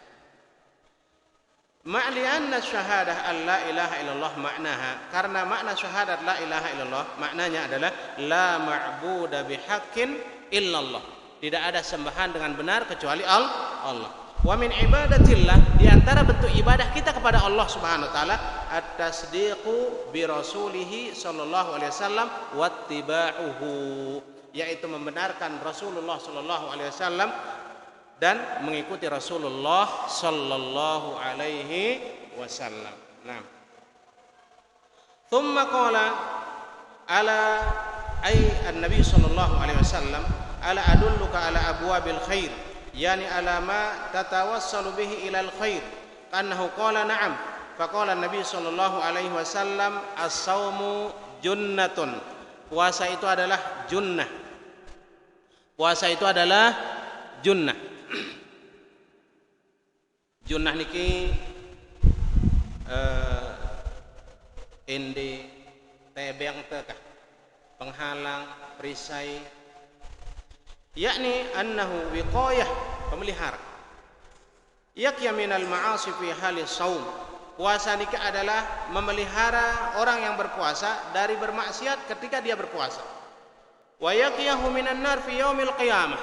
Ma'lianna syahadah alla ilaha illallah maknaha, karena makna syahadat la ilaha illallah maknanya adalah la ma'buda bihaqqin illallah, tidak ada sembahan dengan benar kecuali Allah. Wa min ibadatillah, di antara bentuk ibadah kita kepada Allah Subhanahu wa taala, at-tasdiqu bi rasulih sallallahu alaihi wasallam wattiba'uhu, yaitu membenarkan Rasulullah sallallahu alaihi wasallam dan mengikuti Rasulullah sallallahu alaihi wasallam. Nah. Thumma qala ala an-nabi sallallahu alaihi wasallam ala adulluka ala abwabil khair, yani ala ma tatawassalu bihi ila al-khair. Annahu qala na'am. Faqala an-nabi sallallahu alaihi wasallam as-saumu junnatun. Puasa itu adalah junnah. Puasa itu adalah junnah. Junnah niki ende tebeng tekah penghalang perisai, yakni annahu wiqayah, pemelihara, yakya minal ma'asi fi halis saum. Puasa niki adalah memelihara orang yang berpuasa dari bermaksiat ketika dia berpuasa. Wa yaqiyahu minan nar fi yaumil qiyamah,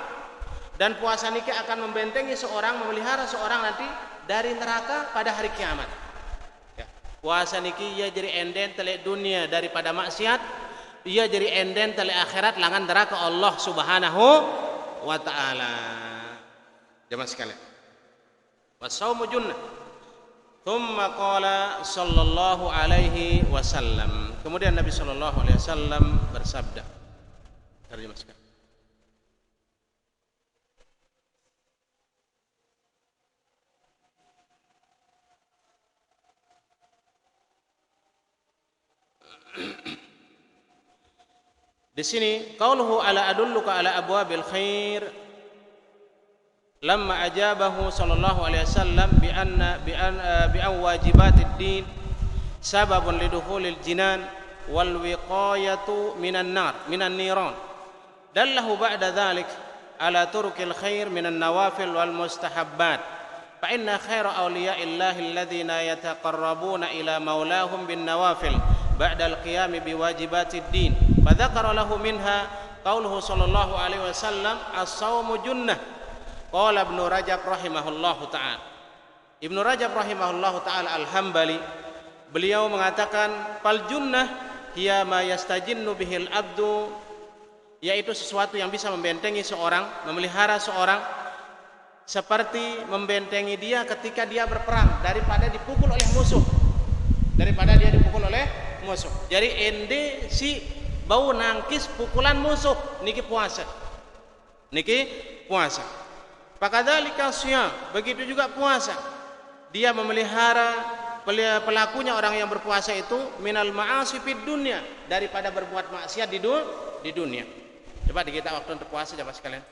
dan puasa niki akan membentengi seorang, memelihara seorang nanti dari neraka pada hari kiamat. Ya. Puasa niki ia jadi enden telek dunia daripada maksiat, ia jadi enden telek akhirat langan neraka Allah Subhanahu wa taala. Jemaah sekalian. Wasaumu junnah. Thumma qala sallallahu alaihi wasallam. Kemudian Nabi sallallahu alaihi wasallam bersabda. Terjemah sekalian. Di sini qauluhu ala adulluka ala abwabil khair, lamma ajabahu sallallahu alaihi wasallam bi an wajibatid din sababun lidukhulil jinan wal wiqayatu minan niran, dallahu ba'da dhalik ala turukil khair minan nawafil wal mustahabbat, fa inna khaira awliya'illahi alladhina yataqarrabuna ila maulahum bin nawafil ba'da al-qiyam biwajibatid din. Fa dzakara lahu minha qauluhu sallallahu alaihi wasallam as-shaumu junnah. Qala Ibnu Rajab rahimahullahu ta'ala. Ibnu Rajab rahimahullahu ta'ala al-Hambali, beliau mengatakan fal junnah hiya ma yastajinnu bihil abdu, yaitu sesuatu yang bisa membentengi seorang, memelihara seorang, seperti membentengi dia ketika dia berperang daripada dipukul oleh musuh. Jadi ende si bau nangkis pukulan musuh niki puasa. Pakadzalika siyam, begitu juga puasa. Dia memelihara pelakunya, orang yang berpuasa itu minal ma'asi fid dunya, daripada berbuat maksiat di dunia. Coba di kita waktu untuk puasa coba sekalian.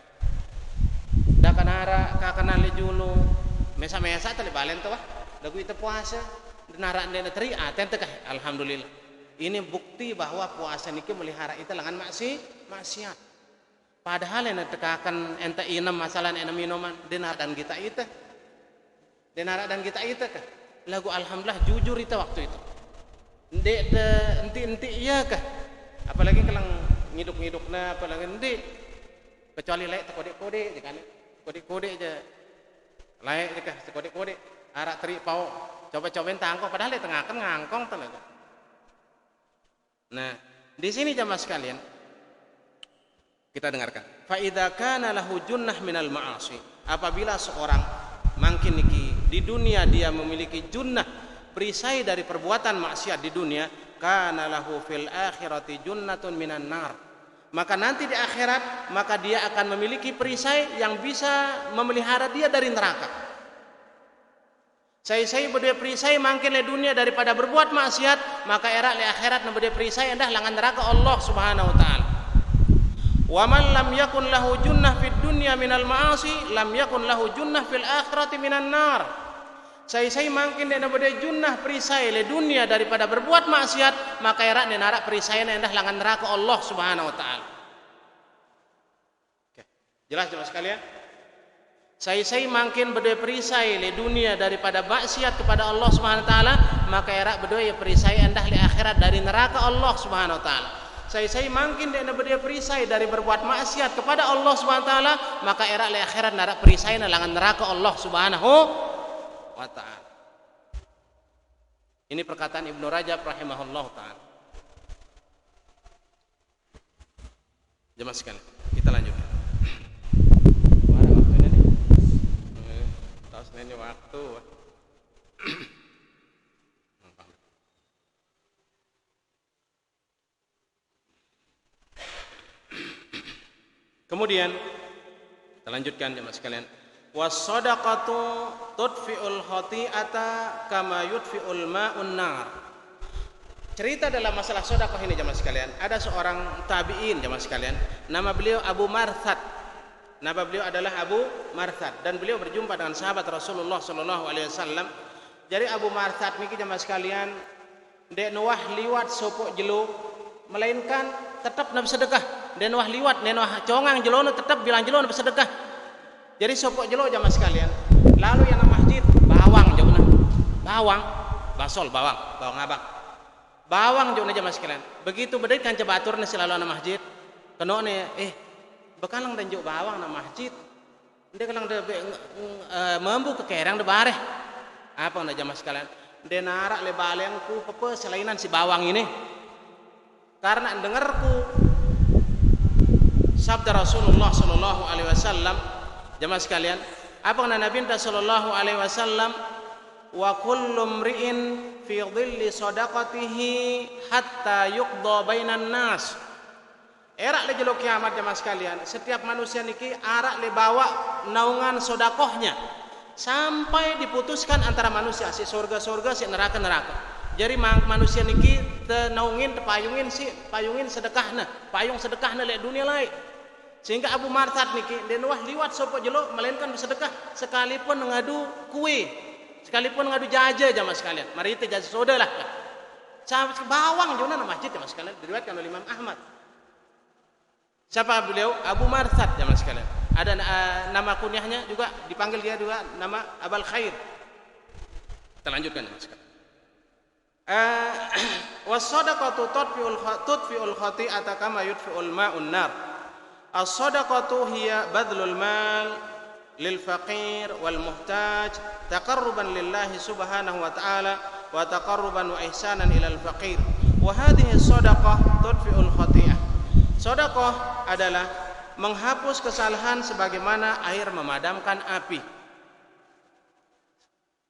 Da kanara kakenal julu mesa-mesa tali balen tuh dagu itu puasa nara ndena teri aten teh alhamdulillah. Ini bukti bahwa puasa niki melihara itu langan maksiat. Padahal yang tekakan ente inem masalah ene minuman denara dan kita itu kah lagu alhamdulillah jujur itu waktu itu enti iya kah, apalagi kalau ngiduk-ngidukna apalagi enti kecuali lek kode-kode kan kode-kode aja lek kah kode-kode arak teri pau coba-cobain tangkong padahal di tengah kan ngangkong tenaga. Nah di sini jamaah sekalian kita dengarkan. Fa idza kana lahu junnah minal ma'asi, apabila seorang mungkin niki di dunia dia memiliki junnah, perisai dari perbuatan maksiat di dunia, kana lahu fil akhirati junnatun minan nar, maka nanti di akhirat maka dia akan memiliki perisai yang bisa memelihara dia dari neraka. Saya berdua perisai mungkin di dunia daripada berbuat maksiat, maka era di akhirat berdua perisai endah langan neraka Allah Subhanahu wa taala. Wa man lam yakun lahu junnah fid dunya minal ma'asi lam yakun lahu junnah fil akhirati minan nar. Saya mungkin dia berdua junnah perisai di dunia daripada berbuat maksiat, maka era di neraka perisai endah langan neraka Allah Subhanahu wa taala. Oke. Jelas jemaah sekalian? Saya mungkin berdua perisai di dunia daripada maksiat kepada Allah Subhanahu wa taala, maka era berdua ya perisai endah di akhirat dari neraka Allah Subhanahu wa taala. Saya mungkin dia berdua perisai dari berbuat maksiat kepada Allah Subhanahu wa taala, maka era di akhirat neraka perisai langan neraka Allah Subhanahu wa taala. Ini perkataan Ibnu Rajab rahimahullahu taala. Jemaah sekalian, kita lanjutkan. Ini waktu Kemudian kita lanjutkan jemaah sekalian. Was-shadaqatu tudfi'ul khati'ata kama yudfi'ul ma'un nar. Cerita dalam masalah sedekah ini jemaah sekalian, ada seorang tabi'in jemaah sekalian, nama beliau Abu Marthad. Nama beliau adalah Abu Marthad dan beliau berjumpa dengan sahabat Rasulullah sallallahu alaihi wasallam. Jadi Abu Marthad niki jemaah sekalian, dek nuah liwat sopok jelo, melainkan tetap nabi sedekah. Dek nuah liwat, dek nuah congang jelo tetap bilang jelo nabi sedekah. Jadi sopok jelo jemaah sekalian. Lalu yang nama masjid bawang jauhna. Bawang, basol bawang abang. Bawang jauhna jemaah sekalian. Begitu bedait kan cabaturna selalu ana masjid. Kenone bekalang dan juk bawang na masjid. Dia kalang de membu ke kerang de bareh. Apa anda jemaah sekalian? Dia narak le balengku apa selainan si bawang ini. Karena dengarku sabda Rasulullah sallallahu alaihi wasallam jemaah sekalian, apa kata Nabi sallallahu alaihi wasallam, wa kullu mri'in fi dhilli sadaqatihi hatta yuqda bainan nas. Erak le jelo kiamat jemaah sekalian, setiap manusia niki arak le bawa naungan sedekahnya sampai diputuskan antara manusia si surga-surga si neraka-neraka. Jadi manusia niki naungin payungin sedekahna, payung sedekahna le dunia lain. Sehingga Abu Marthad niki den wah liwat sapa jelo melainkan bersedekah sekalipun ngadu kue, sekalipun ngadu jaja jamaah sekalian. Mari teh jaja soda lah. Bawang jona na masjid jamaah sekalian diriwayatkan oleh Imam Ahmad. Siapa beliau? Abu Marthad jamaah sekalian. Ada nama kunyahnya juga, dipanggil dia juga nama Abul Khair. Kita lanjutkan jamaah sekalian. Was-shadaqatu tudfi'ul khati'ata kama yudfi'ul ma'un nar. As-shadaqatu hiya badlul mal lil faqir wal muhtaj taqarruban lillahi subhanahu wa ta'ala wa taqarruban wa ihsanan ilal faqir. Wa hadhihi as-shadaqah tudfi'ul khati'ah. Sedekah adalah menghapus kesalahan sebagaimana air memadamkan api.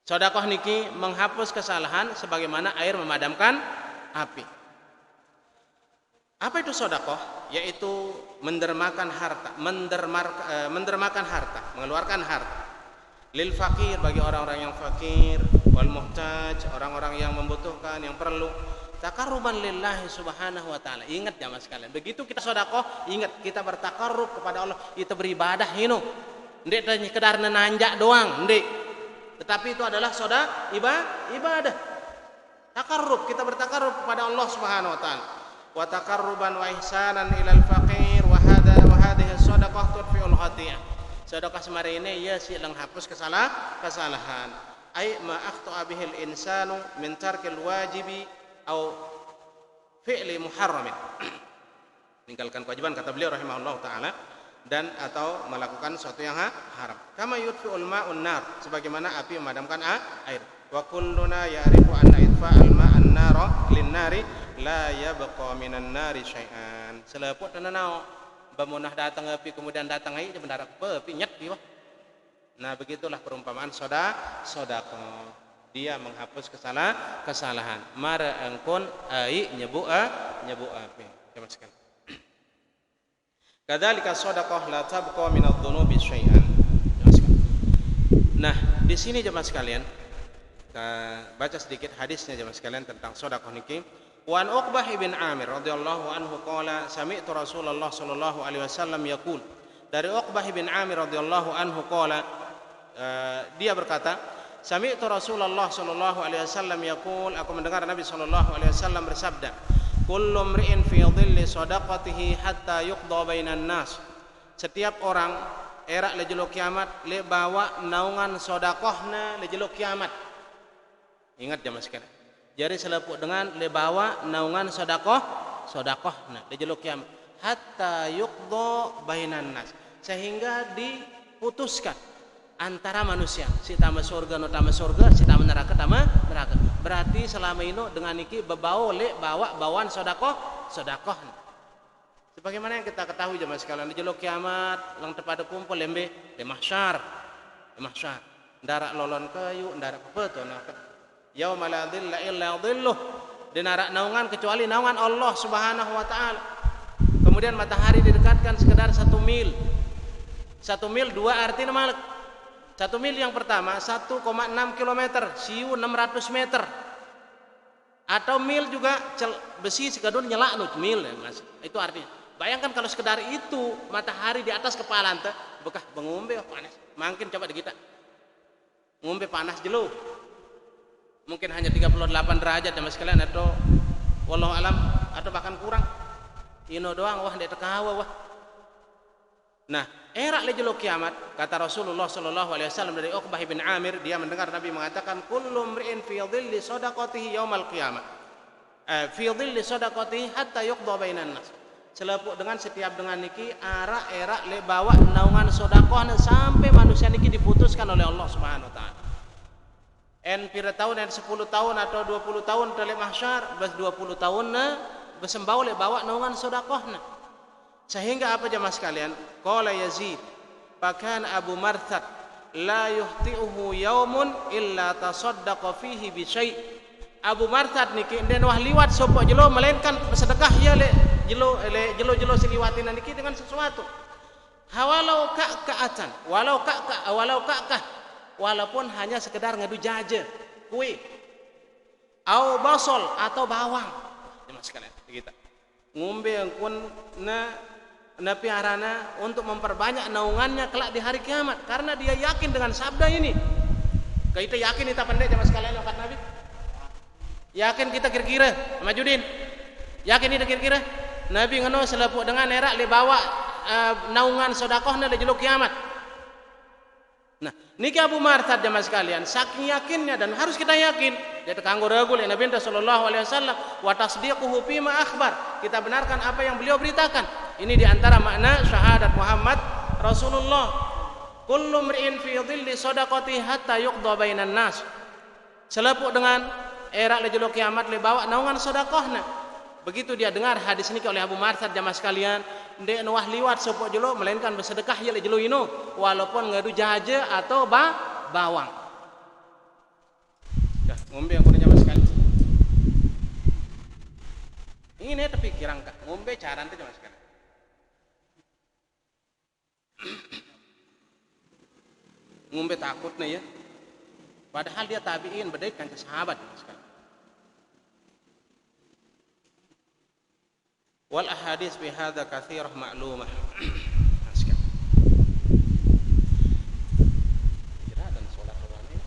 Sedekah niki menghapus kesalahan sebagaimana air memadamkan api. Apa itu sedekah? Yaitu mendermakan harta, mengeluarkan harta. Lil fakir, bagi orang-orang yang fakir, wal muhtaj, orang-orang yang membutuhkan, yang perlu. Taqarruban lillahi subhanahu wa ta'ala. Ingat jamaah sekalian, begitu kita sedekah, ingat kita bertakarrub kepada Allah, kita beribadah hino. Ndek tanya sekedar nanjak doang, ndek. Tetapi itu adalah ibadah. Takarrub, kita bertakarrub kepada Allah subhanahu wa ta'ala. Wa taqarruban wa ihsanan ilal faqir wa hadhihi shadaqah tudfi'ul khati'ah. Sedekah semari ini ya si menghapus kesalahan. Ai ma akhta'a bihil insanu min tarkil wajibi au fi'li muharramin. Meninggalkan kewajiban kata beliau rahimahullah taala dan atau melakukan sesuatu yang haram. Kama yudfi'ul ma'un nar, sebagaimana api memadamkan air. Wa kulluna ya'rifu anna itfa'al ma'an nara lin-nari la yabqa minan nari syai'an. Seleput tenanau bamunah datang api kemudian datang ai benar api nyet di bawah. Nah, begitulah perumpamaan sedekah. Dia menghapus kesalahan. Mara angkon ai nyebu api. Jemaah sekalian. Kadzalika shadaqah la tabqa min adh-dhunubi syai'an. Nah, di sini jemaah sekalian kita baca sedikit hadisnya jemaah sekalian tentang sedekah niki. Wa an Uqbah bin Amir radhiyallahu anhu qala sami'tu Rasulullah sallallahu alaihi wasallam yaqul. Dari Uqbah bin Amir radhiyallahu anhu qala dia berkata, sami'tu Rasulullah sallallahu alaihi wasallam yaqul, aku mendengar Nabi sallallahu alaihi wasallam bersabda, kullu mri'in fi dhilli sadaqatihi hatta yuqda bainan nas. Setiap orang erak le jelo kiamat le bawa naungan sedekahna le jelo kiamat. Ingat jamaah sekalian. Jadi selepuk dengan le bawa naungan sedekahna le jelo kiamat hatta yuqda bainan nas, sehingga diputuskan antara manusia, si tama surga no tama surga, si tama neraka tama neraka. Berarti selama ini dengan niki bawa bawaan sedekah. Sebagaimana yang kita ketahui jemaah sekalian, di jelo kiamat lang tepada kumpul lembe di mahsyar. Ndarak lolon kayu, ndarak peto nak. Yauma la dhilla illa dhilluh. Di narak naungan kecuali naungan Allah Subhanahu wa taala. Kemudian matahari didekatkan sekedar 1 mil. 1 mil 2 artinya malek. 1 mil yang pertama 1,6 km, siu 600 meter. Atau mil juga besi segadun nyala mil ya, Mas. Itu artinya. Bayangkan kalau sekedar itu matahari di atas kepala ente, bekah bengombe panas. Makin coba di kita. Ngombe panas jelo. Mungkin hanya 38 derajat ya Mas sekalian, atau wallahu alam atau bahkan kurang. Ino doang wah ndek tekawa wah. Nah, era lejelo kiamat kata Rasulullah sallallahu alaihi wasallam dari Uqbah bin Amir, dia mendengar Nabi mengatakan kullu mri'in fi dhilli shadaqatihi yaumal qiyamah. Fi dhilli shadaqatihi hatta yuqda bainan nas. Selepuk dengan setiap dengan niki era le bawa naungan sedekah sampai manusia niki diputuskan oleh Allah Subhanahu wa taala. En pira tahun en 10 tahun atau 20 tahun tele mahsyar, bas 20 tahun na besembau le bawa naungan sedekahna. Sehingga apa jemaah sekalian? Qala Yazid, "Pakan Abu Marthad la yuhti'uhu yaumun illa tasaddaqa fihi bi syai'." Abu Marthad niki den wah liwat sapa jelo melainkan bersedekah ya le jelo siliwatin niki dengan sesuatu. Hawalau ka'atan, walau ka'kah, walaupun hanya sekedar ngadu jaje, kue. Au basol atau bawang. Jemaah sekalian, kita. Ngombe yang kun na piarana untuk memperbanyak naungannya kelak di hari kiamat, karena dia yakin dengan sabda ini. Kita yakin kita pendek jemaah sekalian yang kata Nabi. Yakin kita kira-kira sama Judin. Yakin kita kira-kira Nabi ngono selepuk dengan era le bawa naungan sedekahna le jelo kiamat. Nah, niki Abu Marthad jemaah sekalian saking yakinnya, dan harus kita yakin dia tekanggo ragu le Nabi sallallahu alaihi wasallam wa tasdiquhu fima akhbar. Kita benarkan apa yang beliau beritakan. Ini diantara makna syahadat Muhammad Rasulullah. Kullu mri'in fi dhilli shadaqati hatta yuqda bainan nas. Selepuk dengan era le jelo kiamat le bawa naungan sedekahna. Begitu dia dengar hadis ini oleh Abu Marthad jamaah sekalian, ndek wah liwat sapa jelo melainkan bersedekah ya le jelo ino walaupun ngadu jaje atau bawang. Dah ngombe yang kudu jamaah sekalian. Ini tapi kirang kah ngombe cara teh jamaah sekalian. Ngombe takutnya ya. Padahal dia tabi'in bedai kan sahabat sekalian. Wal ahadits bi hadza katsirah ma'lumah. Kira dan salat ini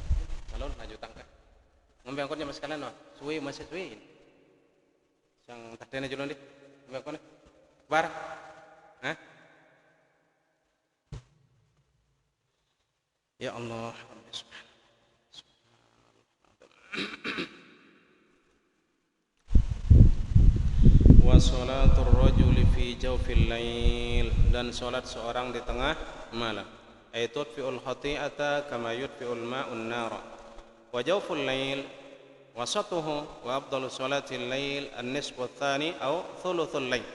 kalau lanjutan kan. Ngombe angkotnya mas sekalian wah, suwe masih suwe. Sang tadene julun di. Ngombe angkotnya. Bar. Hah? Ya Allah, subhanallah. Wa salatul rajuli fi jawfil lail, dan salat seorang di tengah malam. Ay tudfi'ul khati'ata kama yudfi'ul ma'un nara. Wa jawful lail wasatuhu wa afdalu salatil lail an-nisfu ats-tsani aw thuluthul lail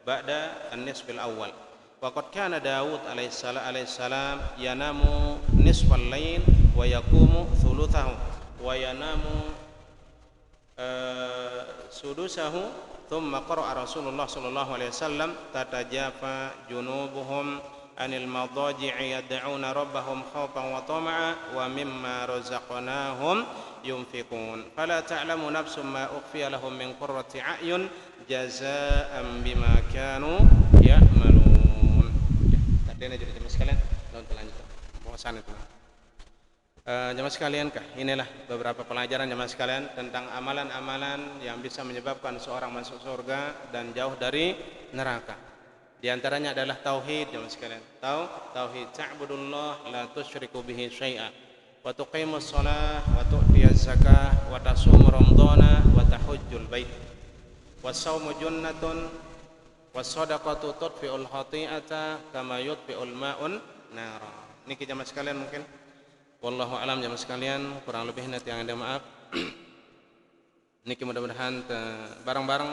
ba'da an-nisfil awwal. Wa qad kana Daud alaihi salam yanamu nisfal lail wa yaqumu thuluthahu wa yanamu sudusahu thumma qara'a Rasulullah sallallahu alaihi wasallam tatajafa junubuhum anil madaji'i yad'una rabbahum khawfan wa tama'a wa mimma razaqnahum yunfiqun fala ta'lamu nafsun ma ukhfiya lahum min qurrati a'yun jazaa'an bima kanu ya'malun. Tadene jadi jemaah sekalian, untuk lanjut. Bosan itu. Jemaah sekalian kah, inilah beberapa pelajaran jemaah sekalian tentang amalan-amalan yang bisa menyebabkan seorang masuk surga dan jauh dari neraka. Di antaranya adalah tauhid jemaah sekalian. Tauhid, ta'budullah la tusyriku bihi syai'a wa tuqimus shalah wa tu'tiyaz zakah wa tasum ramadhana wa tahujjul bait. Was-saumu junnatun was-shadaqatu tudfi'ul khati'ata kama yudfi'ul ma'un nara. Niki jemaah sekalian mungkin wallahu alam jemaah sekalian, kurang lebih nanti yang ada maaf. Niki mudah-mudahan bareng-bareng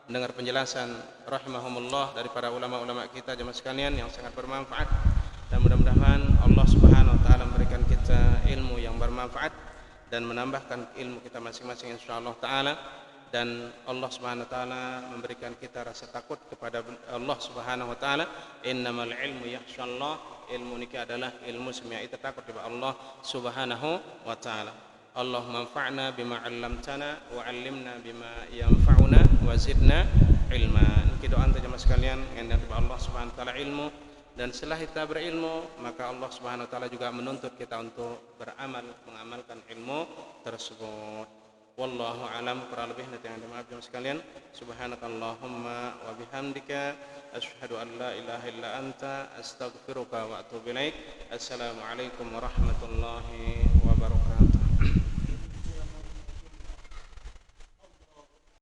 mendengar penjelasan rahimahumullah dari para ulama-ulama kita jemaah sekalian yang sangat bermanfaat, dan mudah-mudahan Allah Subhanahu wa taala memberikan kita ilmu yang bermanfaat dan menambahkan ilmu kita masing-masing insyaallah taala, dan Allah Subhanahu wa taala memberikan kita rasa takut kepada Allah Subhanahu wa taala. Innamal ilmu yakhsyallah, ilmu niki adalah ilmu semia itu takut kepada Allah Subhanahu wa taala. Allahumma anfa'na bima 'allamtana wa 'allimna bima yanfa'una wa zidna ilma. Niki doa untuk jemaah sekalian yang kepada Allah Subhanahu wa taala ilmu, dan setelah kita berilmu maka Allah Subhanahu wa taala juga menuntut kita untuk beramal, mengamalkan ilmu tersebut. Wallahu alam, kurang lebih nanti yang maaf jemaah sekalian. Subhanakallahumma wa bihamdika asyhadu an la ilaha illa anta astaghfiruka wa atubu ilaik. Assalamualaikum warahmatullahi wabarakatuh.